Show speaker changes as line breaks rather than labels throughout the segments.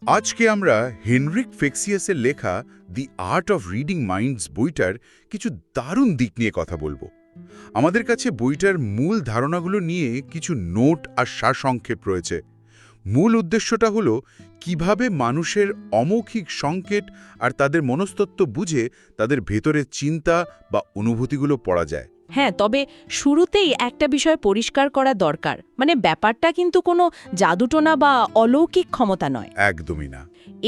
আজকে আমরা হেনরিক ফেক্সিয়াসের লেখা দি আর্ট অফ রিডিং মাইন্ডস বইটার কিছু দারুণ দিক নিয়ে কথা বলবো। আমাদের কাছে বইটার মূল ধারণাগুলো নিয়ে কিছু নোট আর সারসংক্ষেপ রয়েছে। মূল উদ্দেশ্যটা হলো কিভাবে মানুষের অমৌখিক সংকেত আর তাদের মনস্তত্ত্ব বুঝে তাদের ভেতরের চিন্তা বা অনুভূতিগুলো পড়া যায়।
হ্যাঁ, তবে শুরুতেই একটা বিষয় পরিষ্কার করা দরকার, মানে ব্যাপারটা কিন্তু কোনো জাদুটোনা বা অলৌকিক ক্ষমতা নয়।
একদমই না।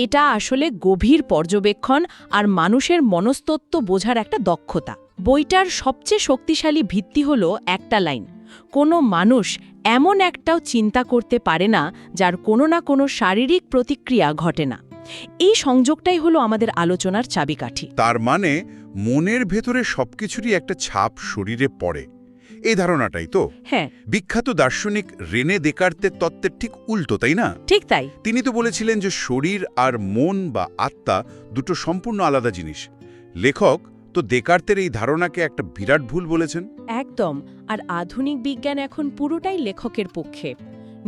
এটা আসলে গভীর পর্যবেক্ষণ আর মানুষের মনস্তত্ত্ব বোঝার একটা দক্ষতা। বইটার সবচেয়ে শক্তিশালী ভিত্তি হলো একটা লাইন: কোনো মানুষ এমন একটাও চিন্তা করতে পারে না যার কোনো না কোনো শারীরিক প্রতিক্রিয়া ঘটে না। এই সংযোগটাই হলো আমাদের আলোচনার চাবিকাঠি।
তার মানে মনের ভেতরে সবকিছুরই একটা ছাপ শরীরে পড়ে, এই ধারণাটাই তো।
হ্যাঁ,
বিখ্যাত দার্শনিক রেনে দেকার্তের তত্ত্বের ঠিক উল্টো, তাই না?
ঠিক তাই।
তিনি তো বলেছিলেন যে শরীর আর মন বা আত্মা দুটো সম্পূর্ণ আলাদা জিনিস। লেখক তো দেকার্তের এই ধারণাকে একটা বিরাট ভুল বলেছেন।
একদম। আর আধুনিক বিজ্ঞান এখন পুরোটাই লেখকের পক্ষে।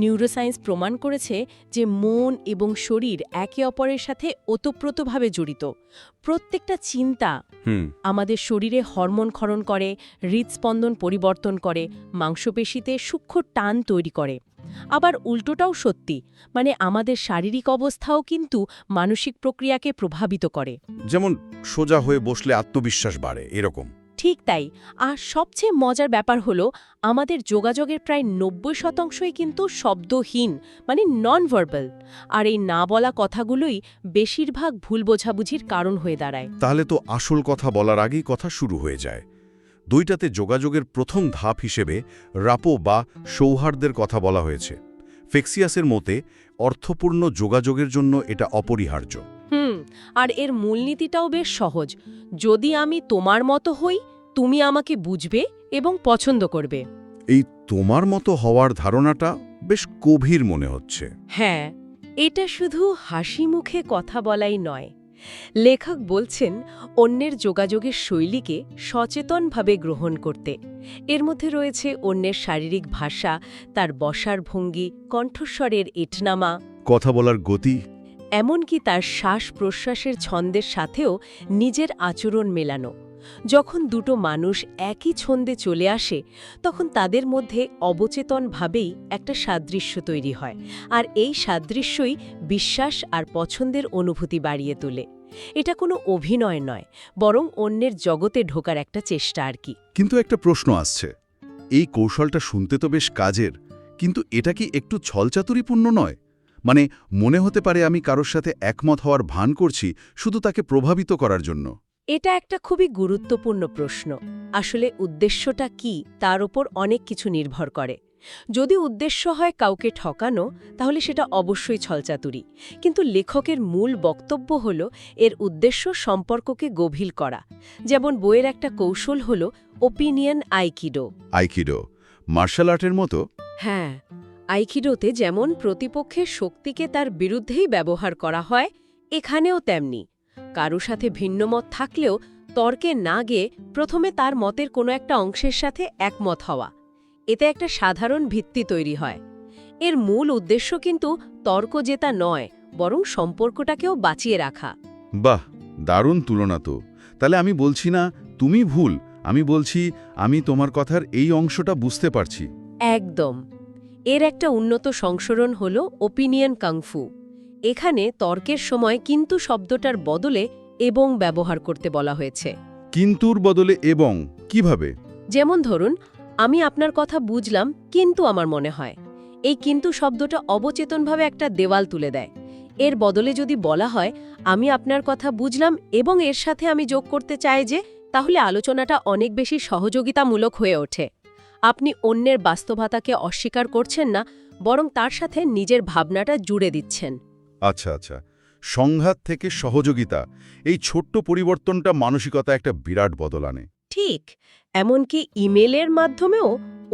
নিউরোসায়েন্স প্রমাণ করেছে যে মন এবং শরীর একে অপরের সাথে ওতপ্রোতভাবে জড়িত। প্রত্যেকটা চিন্তা আমাদের শরীরে হরমোন ক্ষরণ করে, হৃদস্পন্দন পরিবর্তন করে, মাংসপেশিতে সূক্ষ্ম টান তৈরি করে। আবার উল্টোটাও সত্যি, মানে আমাদের শারীরিক অবস্থাও কিন্তু মানসিক প্রক্রিয়াকে প্রভাবিত করে।
যেমন সোজা হয়ে বসলে আত্মবিশ্বাস বাড়ে, এরকম।
ঠিক তাই। আর সবচেয়ে মজার ব্যাপার হলো আমাদের যোগাযোগের প্রায় ৯০% কিন্তু শব্দহীন, মানে নন ভার্বাল। আর এই না বলা কথাগুলোই বেশিরভাগ ভুল বোঝাবুঝির কারণ হয়ে দাঁড়ায়।
তাহলে তো আসল কথা বলার আগেই কথা শুরু হয়ে যায়। দুইটাতে যোগাযোগের প্রথম ধাপ হিসেবে রাপো বা সৌহার্দ্যের কথা বলা হয়েছে। ফেক্সিয়াসের মতে অর্থপূর্ণ যোগাযোগের জন্য এটা অপরিহার্য।
আর এর মূলনীতিটাও বেশ সহজ: যদি আমি তোমার মতো হই, তুমি আমাকে বুঝবে এবং পছন্দ করবে।
এই তোমার মতো হওয়ার ধারণাটা বেশ গভীর মনে হচ্ছে।
হ্যাঁ, এটা শুধু হাসি মুখে কথা বলাই নয়। লেখক বলছেন অন্যের যোগাযোগের শৈলীকে সচেতনভাবে গ্রহণ করতে। এর মধ্যে রয়েছে অন্যের শারীরিক ভাষা, তার বসার ভঙ্গি, কণ্ঠস্বরের এটনামা,
কথা বলার গতি,
এমনকি তার শ্বাস-প্রশ্বাসের ছন্দের সাথেও নিজের আচরণ মেলানো। যখন দুটো মানুষ একই ছন্দে চলে আসে, তখন তাদের মধ্যে অবচেতনভাবেই একটা সাদৃশ্য তৈরি হয়, আর এই সাদৃশ্যই বিশ্বাস আর পছন্দের অনুভূতি বাড়িয়ে তোলে। এটা কোনো অভিনয় নয়, বরং অন্যের জগতে ঢোকার একটা চেষ্টা আর কি।
কিন্তু একটা প্রশ্ন আসছে, এই কৌশলটা শুনতে তো বেশ কাজের, কিন্তু এটা কি একটু ছলচাতুরিপূর্ণ নয়? মানে মনে হতে পারে আমি কারোর সাথে একমত হওয়ার ভান করছি শুধু তাকে প্রভাবিত করার জন্য।
এটা একটা খুবই গুরুত্বপূর্ণ প্রশ্ন। আসলে উদ্দেশ্যটা কি তার উপর অনেক কিছু নির্ভর করে। যদি উদ্দেশ্য হয় কাউকে ঠকানো, তাহলে সেটা অবশ্যই ছলচাতুরি। কিন্তু লেখকের মূল বক্তব্য হল এর উদ্দেশ্য সম্পর্ককে গভীর করা। যেমন বইয়ের একটা কৌশল হল ওপিনিয়ন আইকিডো।
আইকিডো মার্শাল আর্টের মতো?
হ্যাঁ, আইকিডোতে যেমন প্রতিপক্ষের শক্তিকে তার বিরুদ্ধেই ব্যবহার করা হয়, এখানেও তেমনি। কারো সাথে ভিন্নমত থাকলেও তর্কে না গিয়ে প্রথমে তার মতের কোনো একটা অংশের সাথে একমত হওয়া, এতে একটা সাধারণ ভিত্তি তৈরি হয়। এর মূল উদ্দেশ্য কিন্তু তর্ক জেতা নয়, বরং সম্পর্কটাকেও বাঁচিয়ে রাখা।
বাহ, দারুণ তুলনা তো। তাহলে আমি বলছি না তুমি ভুল, আমি বলছি আমি তোমার কথার এই অংশটা বুঝতে পারছি।
একদম। এর একটা উন্নত সংস্করণ হল ওপিনিয়ন কাংফু। এখানে তর্কের সময় কিন্তু শব্দটার বদলে এবং ব্যবহার করতে বলা হয়েছে।
কিন্তুর বদলে এবং কিভাবে?
যেমন ধরুন, আমি আপনার কথা বুঝলাম, কিন্তু আমার মনে হয়। এই কিন্তু শব্দটা অবচেতনভাবে একটা দেওয়াল তুলে দেয়। এর বদলে যদি বলা হয়, আমি আপনার কথা বুঝলাম এবং এর সাথে আমি যোগ করতে চাই যে, তাহলে আলোচনাটা অনেক বেশি সহযোগিতামূলক হয়ে ওঠে। আপনি অন্যের বাস্তবতাকে অস্বীকার করছেন না, বরং তার সাথে নিজের ভাবনাটা জুড়ে দিচ্ছেন।
আচ্ছা আচ্ছা, সংঘাত থেকে সহযোগিতা, এই ছোট্ট পরিবর্তনটা মানসিকতা একটা বিরাট বদল আনে।
ঠিক, এমনকি ইমেলের মাধ্যমেও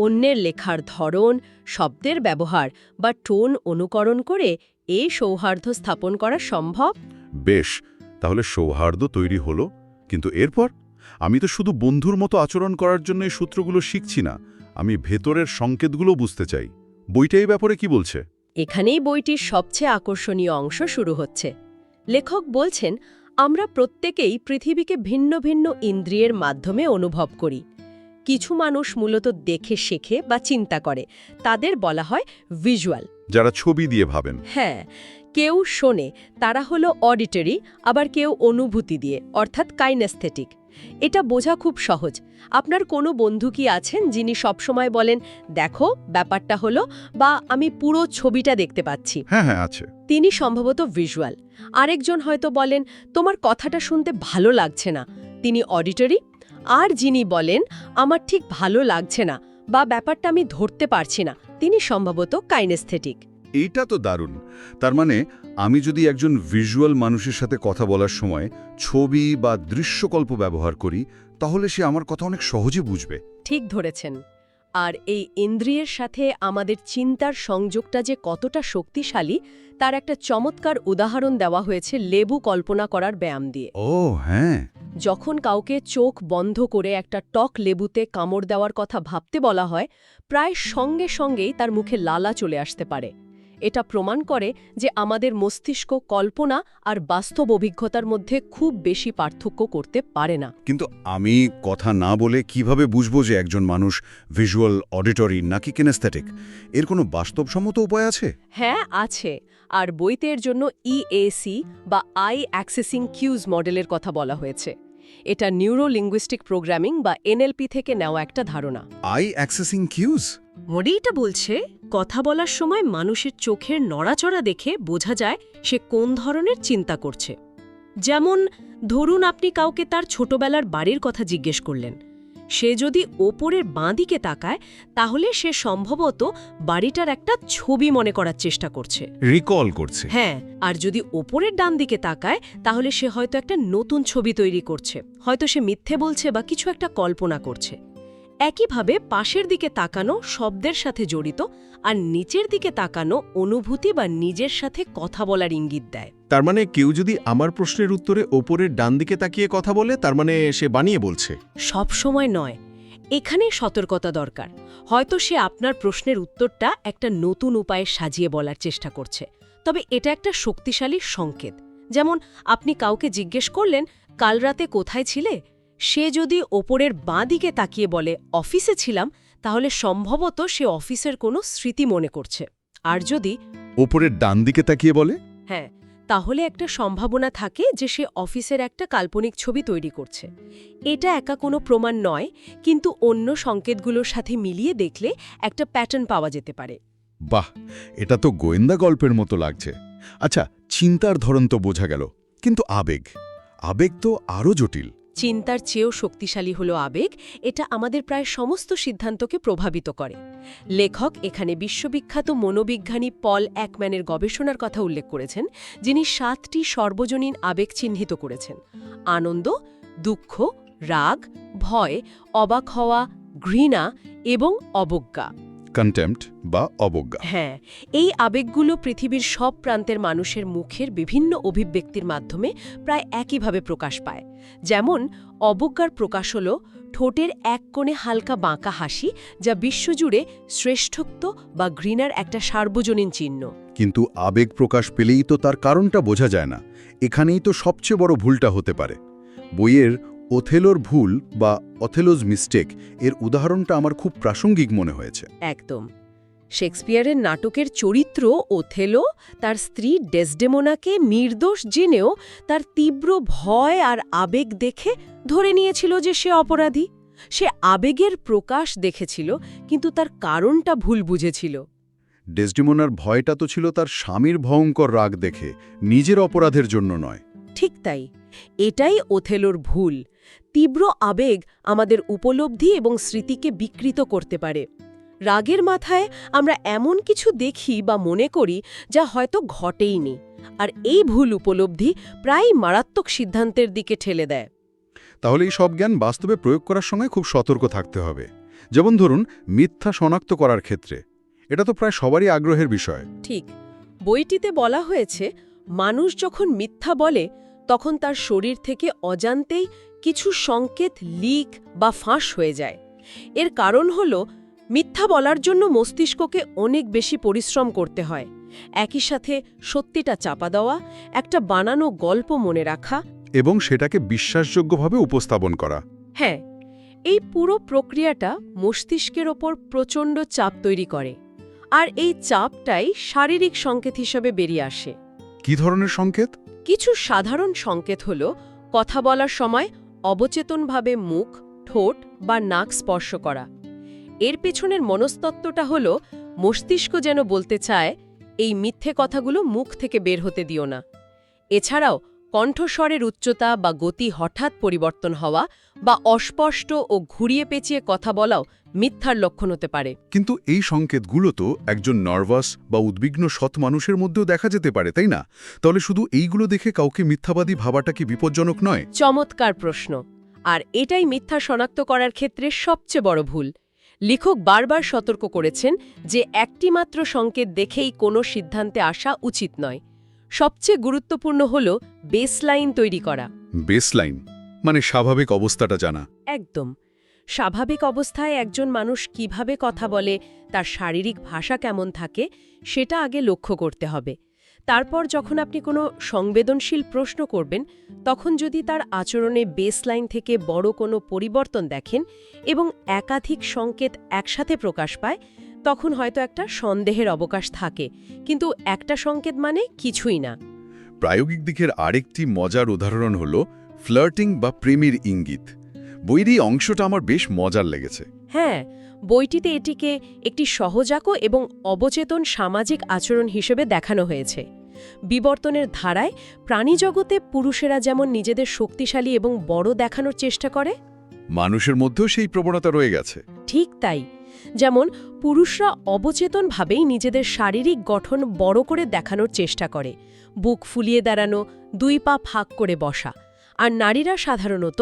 অন্যের লেখার ধরন, শব্দের ব্যবহার বা টোন অনুকরণ করে এই সৌহার্দ্য স্থাপন করা সম্ভব।
বেশ, তাহলে সৌহার্দ্য তৈরি হলো, কিন্তু এরপর? আমি তো শুধু বন্ধুর মতো আচরণ করার জন্য এই সূত্রগুলো শিখছি না, আমি ভেতরের সংকেতগুলো বুঝতে চাই। বইটা এই ব্যাপারে কি বলছে?
এখানেই বইটির সবচেয়ে আকর্ষণীয় অংশ শুরু হচ্ছে। লেখক বলছেন, আমরা প্রত্যেকেই পৃথিবীকে ভিন্ন ভিন্ন ইন্দ্রিয়ের মাধ্যমে অনুভব করি। কিছু মানুষ মূলত দেখে শেখে বা চিন্তা করে, তাদের বলা হয় ভিজুয়াল।
যারা ছবি দিয়ে ভাবেন।
হ্যাঁ, কেউ শোনে, তারা হলো অডিটরি, আবার কেউ অনুভূতি দিয়ে, অর্থাৎ কাইনেস্থেটিক। এটা বোঝা খুব সহজ। আপনার কোনো বন্ধু কি আছেন যিনি সবসময় বলেন, দেখো ব্যাপারটা হলো, বা আমি পুরো ছবিটা দেখতে পাচ্ছি?
হ্যাঁ হ্যাঁ, আছে।
তিনি সম্ভবত ভিজুয়াল। আরেকজন হয়তো বলেন, তোমার কথাটা শুনতে ভালো লাগছে না, তিনি অডিটরি। আর যিনি বলেন, আমার ঠিক ভালো লাগছে না, বা ব্যাপারটা আমি ধরতে পারছি না, তিনি সম্ভবত কাইনেস্থেটিক।
এইটা তো দারুণ। তার মানে আমি যদি একজন ভিজুয়াল মানুষের সাথে কথা বলার সময় ছবি বা দৃশ্যকল্প ব্যবহার করি, তাহলে সে আমার কথা অনেক সহজে বুঝবে।
ঠিক ধরেছেন। আর এই ইন্দ্রিয়ের সাথে আমাদের চিন্তার সংযোগটা যে কতটা শক্তিশালী, তার একটা চমৎকার উদাহরণ দেওয়া হয়েছে লেবু কল্পনা করার ব্যায়াম দিয়ে।
ও হ্যাঁ।
যখন কাউকে চোখ বন্ধ করে একটা টক লেবুতে কামড় দেওয়ার কথা ভাবতে বলা হয়, প্রায় সঙ্গে সঙ্গেই তার মুখে লালা চলে আসতে পারে। এটা প্রমাণ করে যে আমাদের মস্তিষ্ক কল্পনা আর বাস্তব অভিজ্ঞতার মধ্যে খুব বেশি পার্থক্য করতে পারে না।
কিন্তু আমি কথা না বলে কিভাবে বুঝবো যে একজন মানুষ ভিজুয়াল, অডিটরি নাকি কিনেস্থেটিক? এর কোনো বাস্তবসম্মত উপায় আছে?
হ্যাঁ, আছে। আর বইতে এর জন্য ইএসি বা আই অ্যাক্সেসিং কিউজ মডেলের কথা বলা হয়েছে। এটা নিউরো লিঙ্গুইস্টিক প্রোগ্রামিং বা এনএলপি থেকে নেওয়া একটা ধারণা।
I accessing কিউজ?
মডিটা বলছে, কথা বলার সময় মানুষের চোখের নড়াচড়া দেখে বোঝা যায় সে কোন ধরনের চিন্তা করছে। যেমন ধরুন, আপনি কাউকে তার ছোটবেলার বাড়ির কথা জিজ্ঞেস করলেন। সে যদি ওপরের বাঁ দিকে তাকায়, তাহলে সে সম্ভবত বাড়িটার একটা ছবি মনে করার চেষ্টা করছে,
রিকল করছে।
হ্যাঁ। আর যদি ওপরের ডান দিকে তাকায়, তাহলে সে হয়তো একটা নতুন ছবি তৈরি করছে, হয়তো সে মিথ্যে বলছে বা কিছু একটা কল্পনা করছে। একইভাবে পাশের দিকে তাকানো শব্দের সাথে জড়িত, আর নিচের দিকে তাকানো অনুভূতি বা নিজের সাথে কথা বলার ইঙ্গিত দেয়।
তার মানে কেউ যদি আমার প্রশ্নের উত্তরে ওপরের ডান দিকে তাকিয়ে কথা বলে, তার মানে সে বানিয়ে বলছে।
সব সময় নয়, এখানে সতর্কতা দরকার। হয়তো সে আপনার প্রশ্নের উত্তরটা একটা নতুন উপায়ে সাজিয়ে বলার চেষ্টা করছে, তবে এটা একটা শক্তিশালী সংকেত। যেমন আপনি কাউকে জিজ্ঞেস করলেন, কাল রাতে কোথায় ছিলে? সে যদি ওপরের বাঁ দিকে তাকিয়ে বলে, অফিসে ছিলাম, তাহলে সম্ভবত সে অফিসের কোনো স্মৃতি মনে করছে। আর যদি
ওপরের ডান দিকে তাকিয়ে বলে,
হ্যাঁ, তাহলে একটা সম্ভাবনা থাকে যে সে অফিসের একটা কাল্পনিক ছবি তৈরি করছে। এটা একা কোনো প্রমাণ নয়, কিন্তু অন্য সংকেতগুলোর সাথে মিলিয়ে দেখলে একটা প্যাটার্ন পাওয়া যেতে পারে।
বাহ, এটা তো গোয়েন্দা গল্পের মতো লাগছে। আচ্ছা, চিন্তার ধরন তো বোঝা গেল, কিন্তু আবেগ আবেগ তো আরও জটিল।
চিন্তার চেয়েও শক্তিশালী হলো আবেগ। এটা আমাদের প্রায় সমস্ত সিদ্ধান্তকে প্রভাবিত করে। লেখক এখানে বিশ্ববিখ্যাত মনোবিজ্ঞানী পল একম্যানের গবেষণার কথা উল্লেখ করেছেন, যিনি 7টি সর্বজনীন আবেগ চিহ্নিত করেছেন: আনন্দ, দুঃখ, রাগ, ভয়, অবাক হওয়া, ঘৃণা এবং অবজ্ঞা।
কন্টেম্পট বা অবজ্ঞা।
হ্যাঁ, এই আবেগগুলো পৃথিবীর সব প্রান্তের মানুষের মুখের বিভিন্ন অভিব্যক্তির মাধ্যমে প্রায় একইভাবে প্রকাশ পায়। যেমন অবজ্ঞার প্রকাশ হল ঠোঁটের এক কোণে হালকা বাঁকা হাসি, যা বিশ্বজুড়ে শ্রেষ্ঠত্ব বা ঘৃণার একটা সার্বজনীন চিহ্ন।
কিন্তু আবেগ প্রকাশ পেলেই তো তার কারণটা বোঝা যায় না। এখানেই তো সবচেয়ে বড় ভুলটা হতে পারে। বইয়ের ওথেলোর ভুল বা অথেলোজ মিস্টেক এর উদাহরণটা আমার খুব প্রাসঙ্গিক মনে হয়েছে।
একদম। শেক্সপিয়ারের নাটকের চরিত্র ওথেলো তার স্ত্রী ডেসডেমোনাকে নির্দোষ জেনেও তার তীব্র ভয় আর আবেগ দেখে ধরে নিয়েছিল যে সে অপরাধী। সে আবেগের প্রকাশ দেখেছিল, কিন্তু তার কারণটা ভুল বুঝেছিল।
ডেসডেমোনার ভয়টা তো ছিল তার স্বামীর ভয়ঙ্কর রাগ দেখে, নিজের অপরাধের জন্য নয়।
ঠিক তাই, এটাই ওথেলোর ভুল। তীব্র আবেগ আমাদের উপলব্ধি এবং স্মৃতিকে বিকৃত করতে পারে। রাগের মাথায় আমরা এমন কিছু দেখি বা মনে করি যা হয়তো ঘটেইনি, আর এই ভুল উপলব্ধি প্রায়ই মারাত্মক সিদ্ধান্তের দিকে ঠেলে দেয়।
তাহলে এই সব জ্ঞান বাস্তবে প্রয়োগ করার সময় খুব সতর্ক থাকতে হবে। যেমন ধরুন, মিথ্যা শনাক্ত করার ক্ষেত্রে এটা তো প্রায় সবারই আগ্রহের বিষয়।
ঠিক, বইটিতে বলা হয়েছে, মানুষ যখন মিথ্যা বলে তখন তার শরীর থেকে অজান্তেই কিছু সংকেত লিক বা ফাঁস হয়ে যায়। এর কারণ হল, মিথ্যা বলার জন্য মস্তিষ্ককে অনেক বেশি পরিশ্রম করতে হয়। একই সাথে সত্যিটা চাপা দেওয়া, একটা বানানো গল্প মনে রাখা।
এবং সেটাকে বিশ্বাসযোগ্যভাবে উপস্থাপন করা।
হ্যাঁ, এই পুরো প্রক্রিয়াটা মস্তিষ্কের ওপর প্রচণ্ড চাপ তৈরি করে, আর এই চাপটাই শারীরিক সংকেত হিসেবে বেরিয়ে আসে।
কি ধরনের সংকেত?
কিছু সাধারণ সংকেত হল কথা বলার সময় অবচেতনভাবে মুখ, ঠোঁট বা নাক স্পর্শ করা। এর পেছনের মনস্তত্ত্বটা হল মস্তিষ্ক যেন বলতে চায়, এই মিথ্যে কথাগুলো মুখ থেকে বের হতে দিও না। এছাড়াও কণ্ঠস্বরের উচ্চতা বা গতি হঠাৎ পরিবর্তন হওয়া বা অস্পষ্ট ও ঘুরিয়ে পেঁচিয়ে কথা বলাও মিথ্যার লক্ষণ হতে পারে।
কিন্তু এই সংকেতগুলো তো একজন নার্ভাস বা উদ্বিগ্ন সৎ মানুষের মধ্যেও দেখা যেতে পারে, তাই না? তাহলে শুধু এইগুলো দেখে কাউকে মিথ্যাবাদী ভাবাটা কি বিপজ্জনক নয়?
চমৎকার প্রশ্ন। আর এটাই মিথ্যা শনাক্ত করার ক্ষেত্রে সবচেয়ে বড় ভুল। লেখক বারবার সতর্ক করেছেন যে একটিমাত্র সংকেত দেখেই কোনো সিদ্ধান্তে আসা উচিত নয়। সবচেয়ে গুরুত্বপূর্ণ হল বেসলাইন তৈরি করা।
বেসলাইন মানে স্বাভাবিক অবস্থাটা জানা।
একদম। স্বাভাবিক অবস্থায় একজন মানুষ কিভাবে কথা বলে, তার শারীরিক ভাষা কেমন থাকে, সেটা আগে লক্ষ্য করতে হবে। তারপর যখন আপনি কোনো সংবেদনশীল প্রশ্ন করবেন, তখন যদি তার আচরণে বেসলাইন থেকে বড় কোনো পরিবর্তন দেখেন এবং একাধিক সংকেত একসাথে প্রকাশ পায়, তখন হয়তো একটা সন্দেহের অবকাশ থাকে, কিন্তু একটা সংকেত মানে কিছুই না।
প্রায়োগিক দিকের আরেকটি মজার উদাহরণ হল ফ্লার্টিং বা প্রেমের ইঙ্গিত। বইয়ের এই অংশটা আমার বেশ মজার লেগেছে।
হ্যাঁ, বইটিতে এটিকে একটি সহজাত এবং অবচেতন সামাজিক আচরণ হিসেবে দেখানো হয়েছে। বিবর্তনের ধারায় প্রাণীজগতে পুরুষেরা যেমন নিজেদের শক্তিশালী এবং বড় দেখানোর চেষ্টা করে,
মানুষের মধ্যেও সেই প্রবণতা রয়ে গেছে।
ঠিক তাই। যেমন পুরুষরা অবচেতনভাবেই নিজেদের শারীরিক গঠন বড় করে দেখানোর চেষ্টা করে, বুক ফুলিয়ে দাঁড়ানো, দুই পা ফাঁক করে বসা। আর নারীরা সাধারণত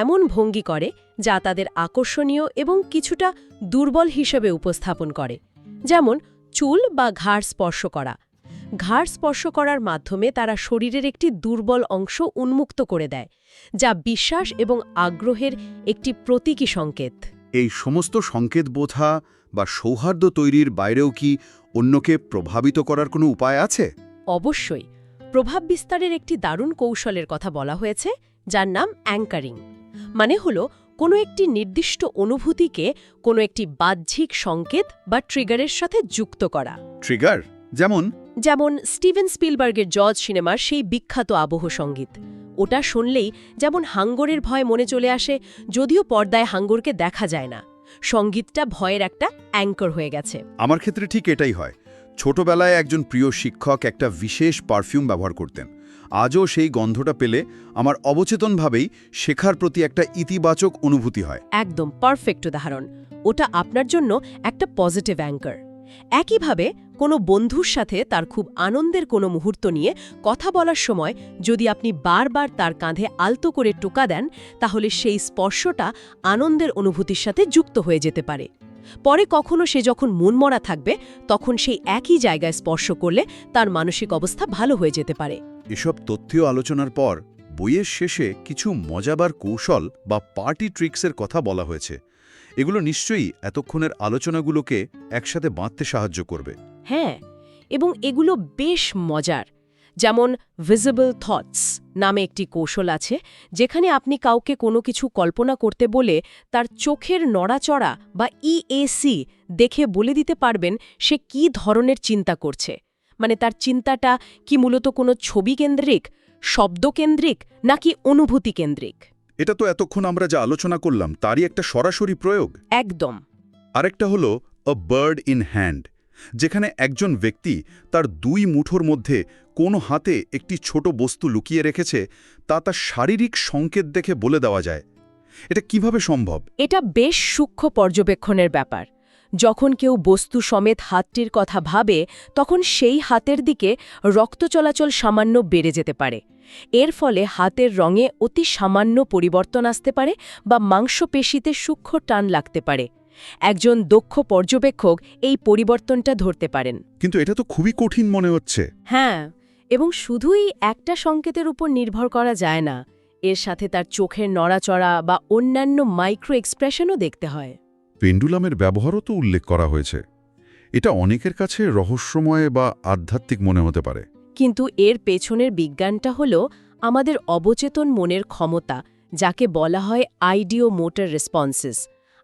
এমন ভঙ্গি করে যা তাদের আকর্ষণীয় এবং কিছুটা দুর্বল হিসেবে উপস্থাপন করে, যেমন চুল বা ঘাড় স্পর্শ করা। ঘাড় স্পর্শ করার মাধ্যমে তারা শরীরের একটি দুর্বল অংশ উন্মুক্ত করে দেয়, যা বিশ্বাস এবং আগ্রহের একটি প্রতীকী সংকেত।
এই সমস্ত সংকেত বোঝা বা সৌহার্দ্য তৈরির বাইরেও কি অন্যকে প্রভাবিত করার কোনো উপায় আছে?
অবশ্যই। প্রভাব বিস্তারের একটি দারুণ কৌশলের কথা বলা হয়েছে, যার নাম অ্যাঙ্কারিং। মানে হলো কোনো একটি নির্দিষ্ট অনুভূতিকে কোনো একটি বাহ্যিক সংকেত বা ট্রিগারের সাথে যুক্ত করা।
ট্রিগার যেমন?
যেমন স্টিভেন স্পিলবার্গের জজ সিনেমার সেই বিখ্যাত আবহ সঙ্গীত। ওটা শুনলেই যেমন হাঙ্গরের ভয় মনে চলে আসে, যদিও পর্দায় হাঙ্গরকে দেখা যায় না। সঙ্গীতটা ভয়ের একটা অ্যাঙ্কর হয়ে গেছে।
আমার ক্ষেত্রে ঠিক এটাই হয়। ছোটবেলায় একজন প্রিয় শিক্ষক একটা বিশেষ পারফিউম ব্যবহার করতেন। আজও সেই গন্ধটা পেলে আমার অবচেতনভাবেই শেখার প্রতি একটা ইতিবাচক অনুভূতি হয়।
একদম পারফেক্ট উদাহরণ। ওটা আপনার জন্য একটা পজিটিভ অ্যাঙ্কার। একইভাবে কোনো বন্ধুর সাথে তার খুব আনন্দের কোনো মুহূর্ত নিয়ে কথা বলার সময় যদি আপনি বারবার তার কাঁধে আলতো করে টোকা দেন, তাহলে সেই স্পর্শটা আনন্দের অনুভূতির সাথে যুক্ত হয়ে যেতে পারে। পরে কখনো সে যখন মনমরা থাকবে, তখন সেই একই জায়গায় স্পর্শ করলে তার মানসিক অবস্থা ভালো হয়ে যেতে পারে।
এসব তথ্য আলোচনার পর বইয়ের শেষে কিছু মজাবার কৌশল বা পার্টি ট্রিক্সের কথা বলা হয়েছে। এগুলো নিশ্চয়ই এতক্ষণের আলোচনাগুলোকে একসাথে বাঁধতে সাহায্য করবে।
হ্যাঁ, এবং এগুলো বেশ মজার। যেমন ভিজিবল থটস নামে একটি কৌশল আছে, যেখানে আপনি কাউকে কোনো কিছু কল্পনা করতে বলে তার চোখের নড়াচড়া বা ইএসি দেখে বলে দিতে পারবেন সে কী ধরনের চিন্তা করছে। মানে তার চিন্তাটা কি মূলত কোনো ছবি কেন্দ্রিক, শব্দ কেন্দ্রিক, নাকি অনুভূতি কেন্দ্রিক।
এটা তো এতক্ষণ আমরা যা আলোচনা করলাম তারই একটা সরাসরি প্রয়োগ।
একদম।
আরেকটা হলো আ বার্ড ইন হ্যান্ড, যেখানে একজন ব্যক্তি তার দুই মুঠোর মধ্যে কোনো হাতে একটি ছোট বস্তু লুকিয়ে রেখেছে, তা তার শারীরিক সংকেত দেখে বলে দেওয়া যায়। এটা কিভাবে সম্ভব?
এটা বেশ সূক্ষ্ম পর্যবেক্ষণের ব্যাপার। যখন কেউ বস্তু সমেত হাতটির কথা ভাবে, তখন সেই হাতের দিকে রক্ত চলাচল সামান্য বেড়ে যেতে পারে। এর ফলে হাতের রঙে অতি সামান্য পরিবর্তন আসতে পারে বা মাংসপেশিতে সূক্ষ্ম টান লাগতে পারে। একজন দক্ষ পর্যবেক্ষক এই পরিবর্তনটা ধরতে পারেন।
কিন্তু এটা তো খুবই কঠিন মনে হচ্ছে।
হ্যাঁ, এবং শুধুই একটা সংকেতের উপর নির্ভর করা যায় না। এর সাথে তার চোখের নড়াচড়া বা অন্যান্য মাইক্রো এক্সপ্রেশনও দেখতে হয়।
পেন্ডুলামের ব্যবহারও তো উল্লেখ করা হয়েছে। এটা অনেকের কাছে রহস্যময় বা আধ্যাত্মিক মনে হতে পারে।
কিন্তু এর পেছনের বিজ্ঞানটা হল আমাদের অবচেতন মনের ক্ষমতা, যাকে বলা হয় আইডিও মোটর রেসপন্সেস।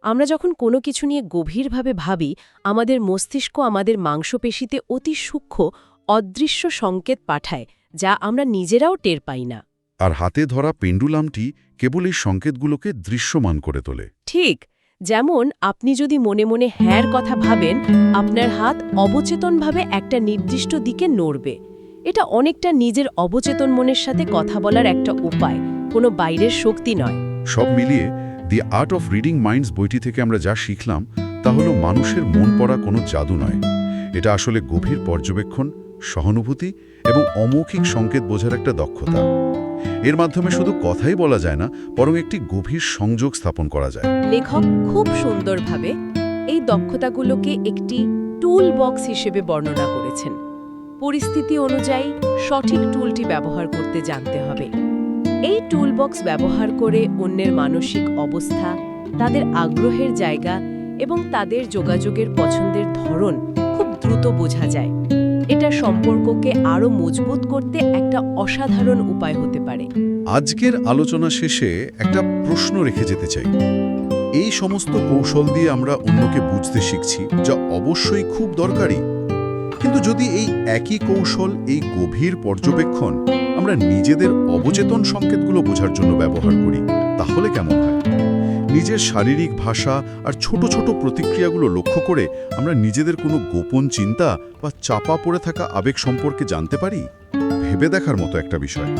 আমরা যখন কোনো কিছু নিয়ে গভীরভাবে ভাবি, আমাদের মস্তিষ্ক আমাদের মাংসপেশিতে অতি সূক্ষ্ম অদৃশ্য সংকেত পাঠায়, যা আমরা নিজেরাও টের পাই না।
আর হাতে ধরা পেন্ডুলামটি কেবল এই সংকেতগুলোকে দৃশ্যমান করে তোলে।
ঠিক যেমন আপনি যদি মনে মনে হ্যাঁর কথা ভাবেন, আপনার হাত অবচেতনভাবে একটা নির্দিষ্ট দিকে নড়বে। এটা অনেকটা নিজের অবচেতন মনের সাথে কথা বলার একটা উপায়, কোনো বাইরের শক্তি নয়।
সব মিলিয়ে দি আর্ট অফ রিডিং মাইন্ডস বইটি থেকে আমরা যা শিখলাম তা হলো মানুষের মন পড়া কোনো জাদু নয়। এটা আসলে গভীর পর্যবেক্ষণ, সহানুভূতি এবং অমৌখিক সংকেত বোঝার একটা দক্ষতা। এর মাধ্যমে শুধু কথাই বলা যায় না, বরং একটি গভীর সংযোগ স্থাপন করা যায়।
লেখক খুব সুন্দরভাবে এই দক্ষতাগুলোকে একটি টুল বক্স হিসেবে বর্ণনা করেছেন। পরিস্থিতি অনুযায়ী সঠিক টুলটি ব্যবহার করতে জানতে হবে। এই টুল বক্স ব্যবহার করে অন্যের মানসিক অবস্থা, তাদের আগ্রহের জায়গা এবং তাদের যোগাযোগের পছন্দের ধরন খুব দ্রুত বোঝা যায়। এটা সম্পর্ককে আরও মজবুত করতে একটা অসাধারণ উপায় হতে পারে।
আজকের আলোচনা শেষে একটা প্রশ্ন রেখে যেতে চাই। এই সমস্ত কৌশল দিয়ে আমরা অন্যকে বুঝতে শিখছি, যা অবশ্যই খুব দরকারি। কিন্তু যদি এই একই কৌশল, এই গভীর পর্যবেক্ষণ আমরা নিজেদের অবচেতন সংকেতগুলো বোঝার জন্য ব্যবহার করি, তাহলে কেমন হয়? নিজের শারীরিক ভাষা আর ছোট ছোট প্রতিক্রিয়াগুলো লক্ষ্য করে আমরা নিজেদের কোনো গোপন চিন্তা বা চাপা পড়ে থাকা আবেগ সম্পর্কে জানতে পারি। ভেবে দেখার মতো একটা বিষয়।